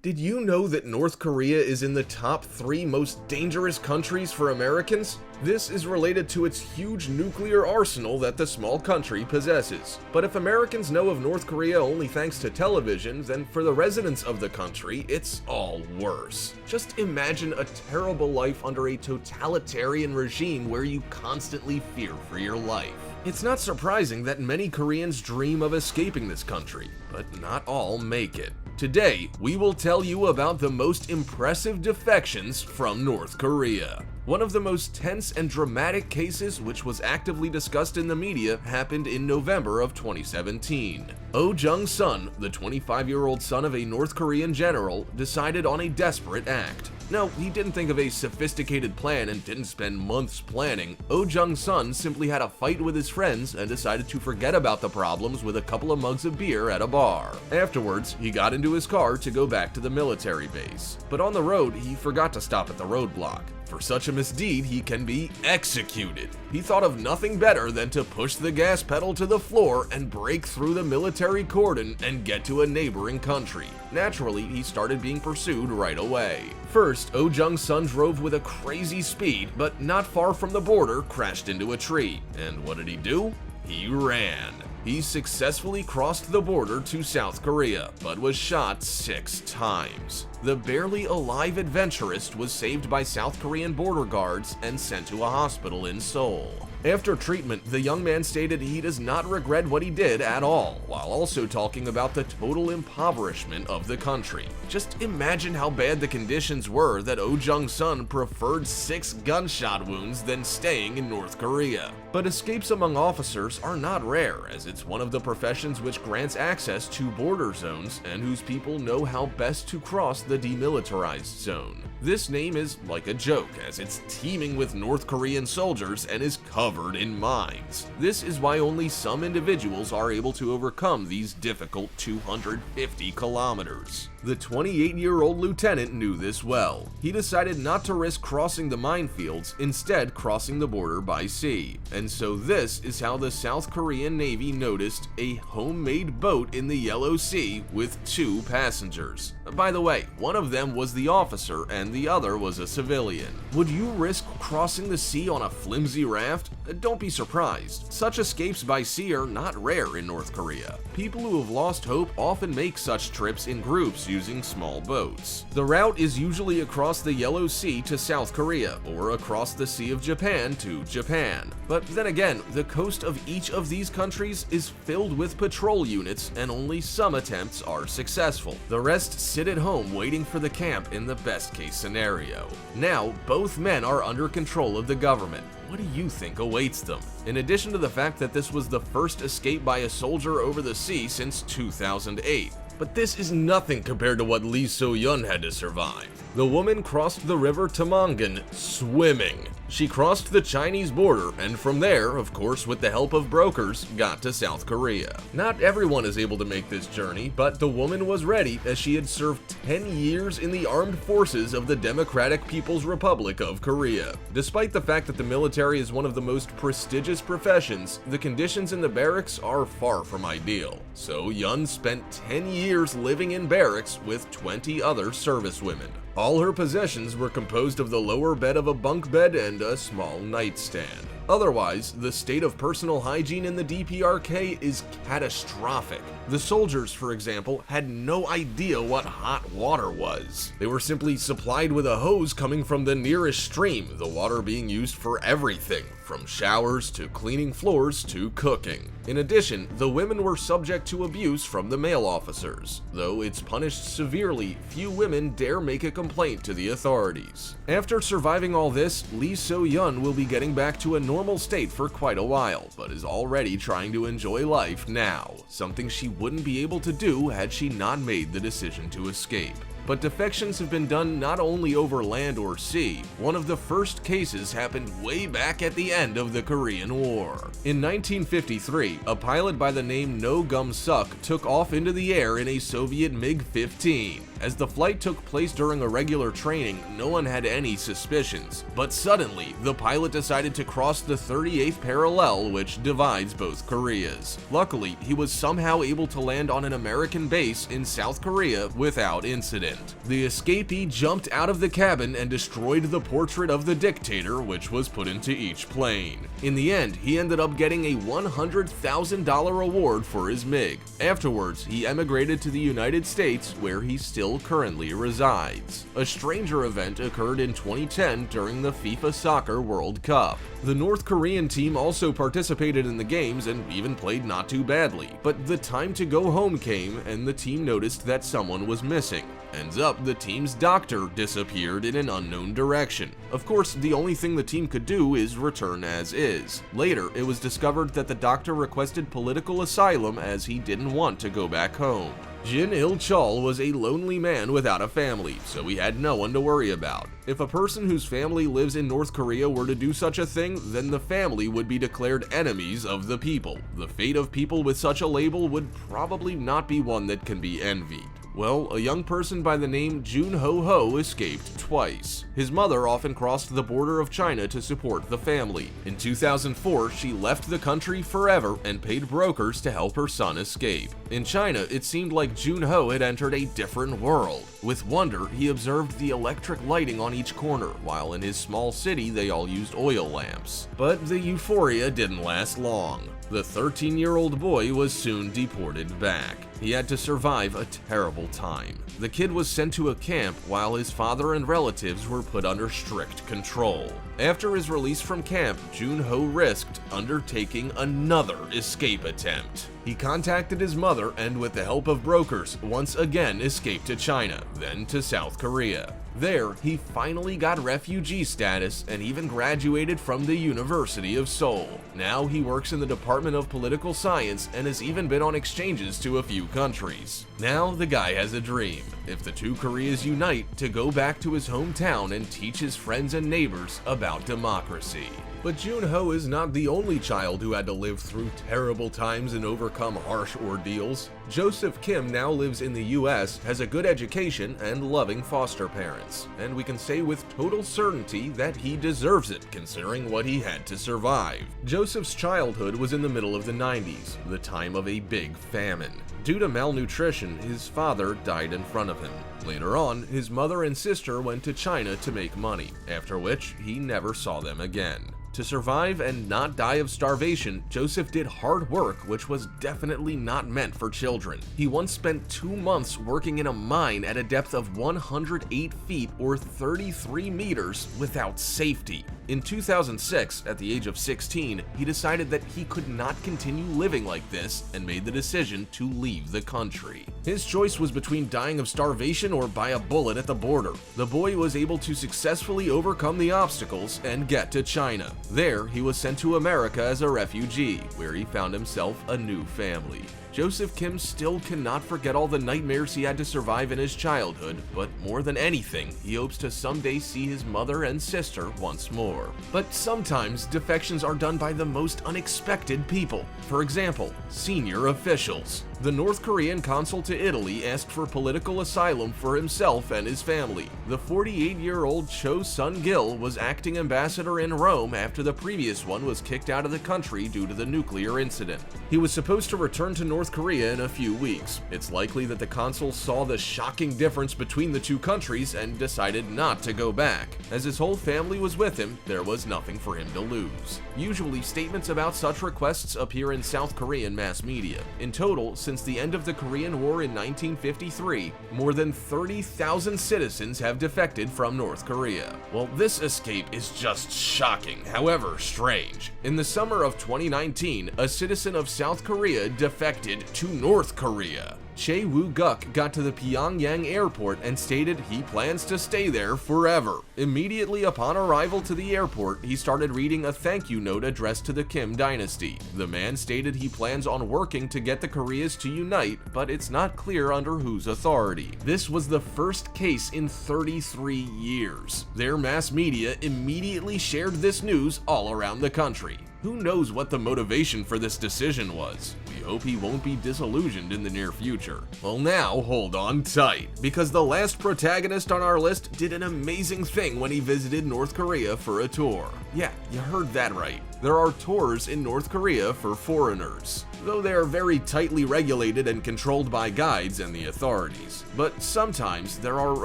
Did you know that North Korea is in the top 3 most dangerous countries for Americans? This is related to its huge nuclear arsenal that the small country possesses. But if Americans know of North Korea only thanks to television, then for the residents of the country, it's all worse. Just imagine a terrible life under a totalitarian regime where you constantly fear for your life. It's not surprising that many Koreans dream of escaping this country, but not all make it. Today, we will tell you about the most impressive defections from North Korea. One of the most tense and dramatic cases which was actively discussed in the media happened in November of 2017. Jungs' son, the 25-year-old son of a North Korean general, decided on a desperate act. No, he didn't think of a sophisticated plan and didn't spend months planning. Jungs' son simply had a fight with his friends and decided to forget about the problems with a couple of mugs of beer at a bar. Afterwards, he got into his car to go back to the military base. But on the road, he forgot to stop at the roadblock. For such a misdeed, he can be executed. He thought of nothing better than to push the gas pedal to the floor and break through the military cordon and get to a neighboring country. Naturally, he started being pursued right away. First, Jungs' son drove with a crazy speed, but not far from the border, crashed into a tree. And what did he do? He ran. He successfully crossed the border to South Korea, but was shot 6 times. The barely alive adventurist was saved by South Korean border guards and sent to a hospital in Seoul. After treatment, the young man stated he does not regret what he did at all, while also talking about the total impoverishment of the country. Just imagine how bad the conditions were that Jungs' son preferred 6 gunshot wounds than staying in North Korea. But escapes among officers are not rare, as it's one of the professions which grants access to border zones and whose people know how best to cross the demilitarized zone. This name is like a joke, as it's teeming with North Korean soldiers and is covered in mines. This is why only some individuals are able to overcome these difficult 250 kilometers. The 28-year-old lieutenant knew this well. He decided not to risk crossing the minefields, instead crossing the border by sea. And so this is how the South Korean Navy noticed a homemade boat in the Yellow Sea with 2 passengers. By the way, one of them was the officer and the other was a civilian. Would you risk crossing the sea on a flimsy raft? Don't be surprised. Such escapes by sea are not rare in North Korea. People who have lost hope often make such trips in groups using small boats. The route is usually across the Yellow Sea to South Korea or across the Sea of Japan to Japan. But then again, the coast of each of these countries is filled with patrol units and only some attempts are successful. The rest sit at home waiting for the camp in the best case scenario. Now, both men are under control of the government. What do you think awaits them? In addition to the fact that this was the first escape by a soldier over the sea since 2008. But this is nothing compared to what Lee So-yeon had to survive. The woman crossed the river Tamangan swimming. She crossed the Chinese border and from there, of course with the help of brokers, got to South Korea. Not everyone is able to make this journey, but the woman was ready as she had served 10 years in the armed forces of the Democratic People's Republic of Korea. Despite the fact that the military is one of the most prestigious professions, the conditions in the barracks are far from ideal. So Yun spent 10 years living in barracks with 20 other servicewomen. All her possessions were composed of the lower bed of a bunk bed and a small nightstand. Otherwise, the state of personal hygiene in the DPRK is catastrophic. The soldiers, for example, had no idea what hot water was. They were simply supplied with a hose coming from the nearest stream, the water being used for everything, from showers to cleaning floors to cooking. In addition, the women were subject to abuse from the male officers. Though it's punished severely, few women dare make a complaint to the authorities. After surviving all this, Lee So-yeon will be getting back to a normal state for quite a while, but is already trying to enjoy life now, something she wouldn't be able to do had she not made the decision to escape. But defections have been done not only over land or sea. One of the first cases happened way back at the end of the Korean War. In 1953, a pilot by the name No Gum-suk took off into the air in a Soviet MiG-15. As the flight took place during a regular training, no one had any suspicions. But suddenly, the pilot decided to cross the 38th parallel, which divides both Koreas. Luckily, he was somehow able to land on an American base in South Korea without incident. happened. The escapee jumped out of the cabin and destroyed the portrait of the dictator, which was put into each plane. In the end, he ended up getting a $100,000 award for his MiG. Afterwards, he emigrated to the United States, where he still currently resides. A stranger event occurred in 2010 during the FIFA Soccer World Cup. The North Korean team also participated in the games and even played not too badly, but the time to go home came and the team noticed that someone was missing. Ends up, the team's doctor disappeared in an unknown direction. Of course, the only thing the team could do is return as is. Later, it was discovered that the doctor requested political asylum as he didn't want to go back home. Jin Il-chul was a lonely man without a family, so he had no one to worry about. If a person whose family lives in North Korea were to do such a thing, then the family would be declared enemies of the people. The fate of people with such a label would probably not be one that can be envied. Well, a young person by the name Joonho escaped twice. His mother often crossed the border of China to support the family. In 2004, she left the country forever and paid brokers to help her son escape. In China, it seemed like Joonho had entered a different world. With wonder, he observed the electric lighting on each corner, while in his small city they all used oil lamps. But the euphoria didn't last long. The 13-year-old boy was soon deported back. He had to survive a terrible time. The kid was sent to a camp while his father and relatives were put under strict control. After his release from camp, Joonho risked undertaking another escape attempt. He contacted his mother and, with the help of brokers, once again escaped to China, then to South Korea. There, he finally got refugee status and even graduated from the University of Seoul. Now he works in the Department of Political Science and has even been on exchanges to a few countries. Now the guy has a dream. If the two Koreas unite, to go back to his hometown and teach his friends and neighbors about democracy. But Joonho is not the only child who had to live through terrible times and overcome harsh ordeals. Joseph Kim now lives in the US, has a good education, and loving foster parents. And we can say with total certainty that he deserves it, considering what he had to survive. Joseph's childhood was in the middle of the 90s, the time of a big famine. Due to malnutrition, his father died in front of him. Later on, his mother and sister went to China to make money, after which he never saw them again. To survive and not die of starvation, Joseph did hard work which was definitely not meant for children. He once spent 2 months working in a mine at a depth of 108 feet or 33 meters without safety. In 2006, at the age of 16, he decided that he could not continue living like this and made the decision to leave the country. His choice was between dying of starvation or by a bullet at the border. The boy was able to successfully overcome the obstacles and get to China. There, he was sent to America as a refugee, where he found himself a new family. Joseph Kim still cannot forget all the nightmares he had to survive in his childhood, but more than anything, he hopes to someday see his mother and sister once more. But sometimes, defections are done by the most unexpected people. For example, senior officials. The North Korean consul to Italy asked for political asylum for himself and his family. The 48-year-old Cho Sun-gil was acting ambassador in Rome after the previous one was kicked out of the country due to the nuclear incident. He was supposed to return to North Korea in a few weeks. It's likely that the consul saw the shocking difference between the two countries and decided not to go back. As his whole family was with him, there was nothing for him to lose. Usually, statements about such requests appear in South Korean mass media. In total, since the end of the Korean War in 1953, more than 30,000 citizens have defected from North Korea. Well, this escape is just shocking, however strange. In the summer of 2019, a citizen of South Korea defected to North Korea. Chae Woo-guk got to the Pyongyang airport and stated he plans to stay there forever. Immediately upon arrival to the airport, he started reading a thank you note addressed to the Kim dynasty. The man stated he plans on working to get the Koreas to unite, but it's not clear under whose authority. This was the first case in 33 years. Their mass media immediately shared this news all around the country. Who knows what the motivation for this decision was? We hope he won't be disillusioned in the near future. Well, now hold on tight, because the last protagonist on our list did an amazing thing when he visited North Korea for a tour. Yeah, you heard that right. There are tours in North Korea for foreigners, though they are very tightly regulated and controlled by guides and the authorities. But sometimes there are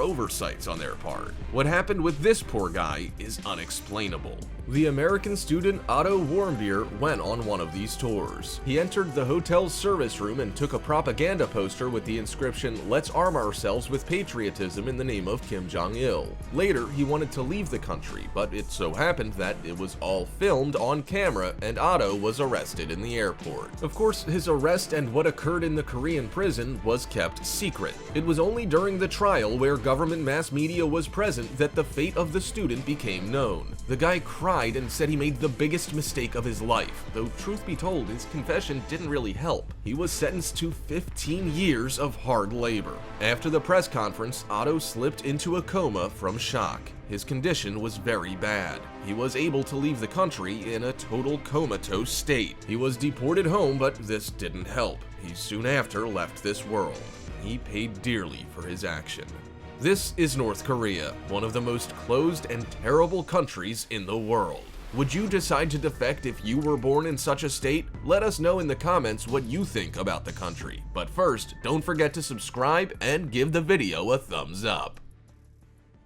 oversights on their part. What happened with this poor guy is unexplainable. The American student Otto Warmbier went on one of these tours. He entered the hotel's service room and took a propaganda poster with the inscription, "Let's arm ourselves with patriotism in the name of Kim Jong-il." Later, he wanted to leave the country, but it so happened that it was all filmed on camera and Otto was arrested in the airport. Of course, his arrest and what occurred in the Korean prison was kept secret. It was only during the trial where government mass media was present that the fate of the student became known. The guy cried and said he made the biggest mistake of his life, though truth be told, his confession didn't really help. He was sentenced to 15 years of hard labor. After the press conference, Otto slipped into a coma from shock. His condition was very bad. He was able to leave the country in a total comatose state. He was deported home, but this didn't help. He soon after left this world. He paid dearly for his action. This is North Korea, one of the most closed and terrible countries in the world. Would you decide to defect if you were born in such a state? Let us know in the comments what you think about the country. But first, don't forget to subscribe and give the video a thumbs up.